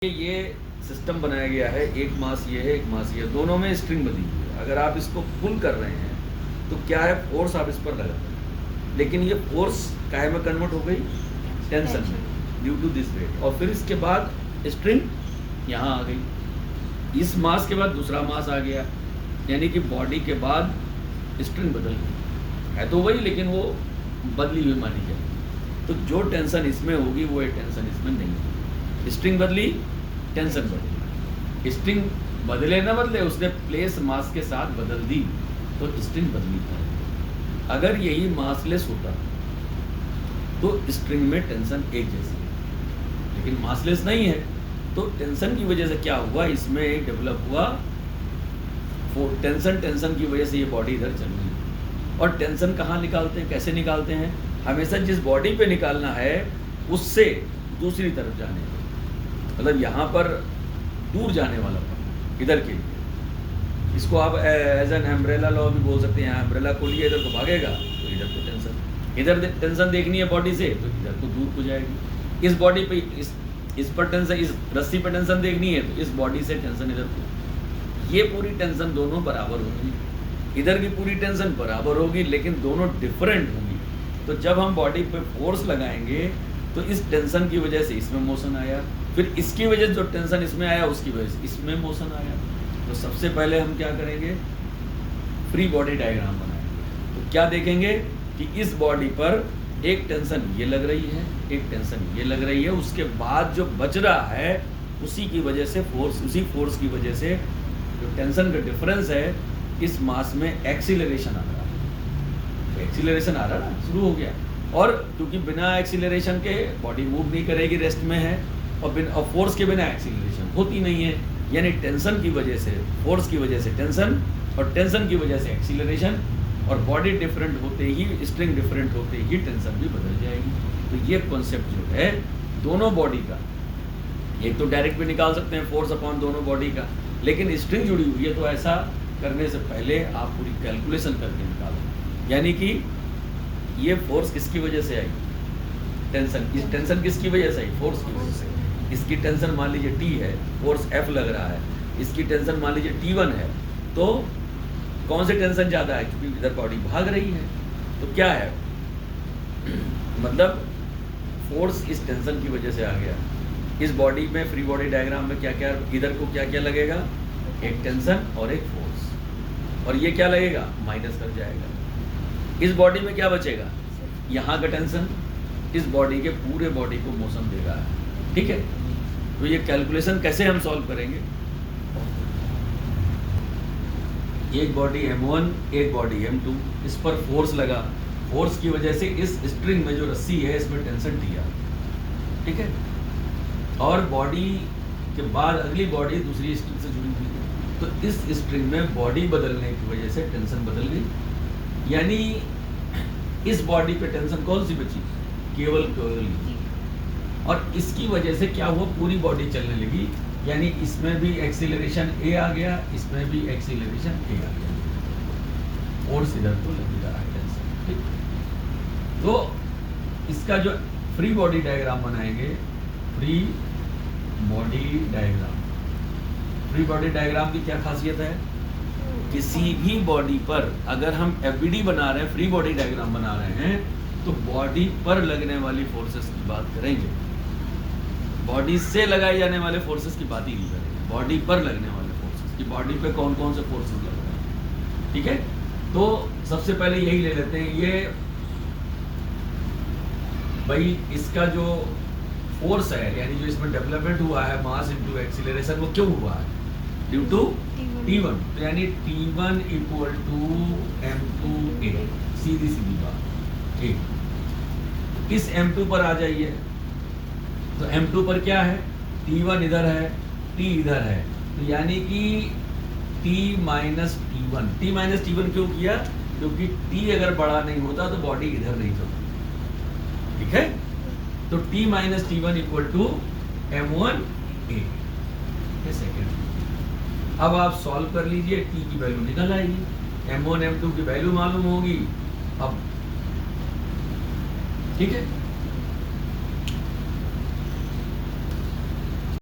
ये सिस्टम बनाया गया है, एक मास ये है, एक मास ये है, दोनों में स्ट्रिंग बनी हुई है। अगर आप इसको पुल कर रहे हैं तो क्या है, फोर्स आप इस पर लगा रहे हैं, लेकिन ये फोर्स काहे में कन्वर्ट हो गई, टेंशन में, ड्यू टू दिस वेट। और फिर इसके बाद स्ट्रिंग यहाँ आ गई, इस मास के बाद दूसरा मास आ गया, यानी कि बॉडी के बाद स्ट्रिंग बदल गई है। तो वही, लेकिन वो बदली हुई मानी जाए। तो जो टेंशन इसमें होगी वो टेंशन इसमें नहीं होगी। स्ट्रिंग बदली, टेंशन बदली। स्ट्रिंग बदले ना बदले, उसने प्लेस मास के साथ बदल दी तो स्ट्रिंग बदली था। अगर यही मासलेस होता तो स्ट्रिंग में टेंशन एक जैसी है, लेकिन मासलेस नहीं है तो टेंशन की वजह से क्या हुआ, इसमें डेवलप हुआ टेंशन की वजह से ये बॉडी इधर चल रही है। और टेंशन कहाँ निकालते हैं, कैसे निकालते हैं, हमेशा जिस बॉडी पे निकालना है उससे दूसरी तरफ जाने, मतलब यहाँ पर दूर जाने वाला पर इधर के लिए, इसको आप एज एन एम्ब्रेला लॉ भी बोल सकते हैं। यहाँ एम्ब्रेला खोलिए, इधर को भागेगा तो इधर को टेंशन, इधर टेंशन देखनी है बॉडी से तो इधर को दूर को जाएगी। इस बॉडी पे इस पर टेंशन, इस रस्सी पर टेंशन देखनी है तो इस बॉडी से टेंशन इधर को, ये पूरी टेंशन दोनों बराबर होंगी, इधर की पूरी टेंशन बराबर होगी, लेकिन दोनों डिफरेंट होंगी। तो जब हम बॉडी पे फोर्स लगाएंगे तो इस टेंशन की वजह से इसमें मोशन आया, फिर इसकी वजह से जो टेंशन इसमें आया उसकी वजह से इसमें मोशन आया। तो सबसे पहले हम क्या करेंगे, फ्री बॉडी डायग्राम बनाएंगे। तो क्या देखेंगे कि इस बॉडी पर एक टेंशन ये लग रही है, एक टेंशन ये लग रही है, उसके बाद जो बच रहा है उसी की वजह से फोर्स, उसी फोर्स की वजह से जो टेंशन का डिफरेंस है, इस मास में एक्सीलरेशन आ रहा है। तो एक्सीलरेशन आ रहा है ना, शुरू हो गया। और क्योंकि बिना एक्सीलरेशन के बॉडी मूव नहीं करेगी, रेस्ट में है, और फोर्स के बिना एक्सीलरेशन होती नहीं है, यानी टेंशन की वजह से, फोर्स की वजह से टेंशन, और टेंशन की वजह से एक्सीलरेशन, और बॉडी डिफरेंट होते ही, स्ट्रिंग डिफरेंट होते ही टेंशन भी बदल जाएगी। तो ये कॉन्सेप्ट जो है दोनों बॉडी का, एक तो डायरेक्ट भी निकाल सकते हैं फोर्स अपॉन दोनों बॉडी का, लेकिन स्ट्रिंग जुड़ी हुई है तो ऐसा करने से पहले आप पूरी कैलकुलेशन करके निकालो। यानी कि ये फोर्स किसकी वजह से आई, टेंशन, इस टेंशन किसकी वजह से आई, फोर्स की वजह से। इसकी टेंशन मान लीजिए T है, फोर्स F लग रहा है, इसकी टेंशन मान लीजिए T1 है, तो कौन से टेंशन ज़्यादा है, क्योंकि इधर बॉडी भाग रही है। तो क्या है, मतलब फोर्स इस टेंशन की वजह से आ गया। इस बॉडी में, फ्री बॉडी डायग्राम में क्या क्या, इधर को क्या क्या लगेगा, एक टेंशन और एक फोर्स, और ये क्या लगेगा, माइनस कर जाएगा। इस बॉडी में क्या बचेगा, यहाँ का टेंशन इस बॉडी के पूरे बॉडी को मोशन दे रहा है, ठीक है। तो ये कैलकुलेशन कैसे हम सॉल्व करेंगे, एक बॉडी M1, एक बॉडी M2, इस पर फोर्स लगा, फोर्स की वजह से इस स्ट्रिंग में जो रस्सी है इसमें टेंशन दिया, ठीक है। और बॉडी के बाद अगली बॉडी दूसरी स्ट्रिंग से जुड़ी हुई है, तो इस स्ट्रिंग में बॉडी बदलने की वजह से टेंशन बदल गई, यानी इस बॉडी पे टेंशन कौन सी बची, केवल कर्ल। और इसकी वजह से क्या हुआ, पूरी बॉडी चलने लगी, यानी इसमें भी एक्सीलरेशन A आ गया, इसमें भी एक्सीलरेशन A आ गया, फोर्स इधर तो लग रहा है टेंशन, ठीक। तो इसका जो फ्री बॉडी डायग्राम बनाएंगे, free body diagram, free body diagram की क्या खासियत है, किसी भी बॉडी पर अगर हम FBD बना रहे हैं, फ्री बॉडी डायग्राम बना रहे हैं, तो बॉडी पर लगने वाली फोर्सेस की बात करेंगे, बॉडी से लगाए जाने वाले फोर्सेस की बात ही नहीं करेंगे, बॉडी पर लगने वाले फोर्सेस की, बॉडी पे कौन कौन से फोर्सेस लग रहे हैं, ठीक है। तो सबसे पहले यही ले लेते हैं, ये भाई इसका जो फोर्स है, यानी जो इसमें डेवलपमेंट हुआ है, मास इनटू एक्सीलरेशन, वो क्यों हुआ है, ड्यू टू T1। तो यानी T1 इक्वल टू M2A, सीधी सीधी बात, ठीक। इस M2 पर आ जाइए, तो M2 पर क्या है, T1 इधर है, T इधर है, तो यानी कि T माइनस T1 क्यों किया, क्योंकि T अगर बड़ा नहीं होता तो बॉडी इधर नहीं चलती, ठीक है। तो T minus T1 equal to M1A, second. अब आप सॉल्व कर लीजिए, T की वैल्यू निकल आएगी, M1 M2 की वैल्यू मालूम होगी अब, ठीक है।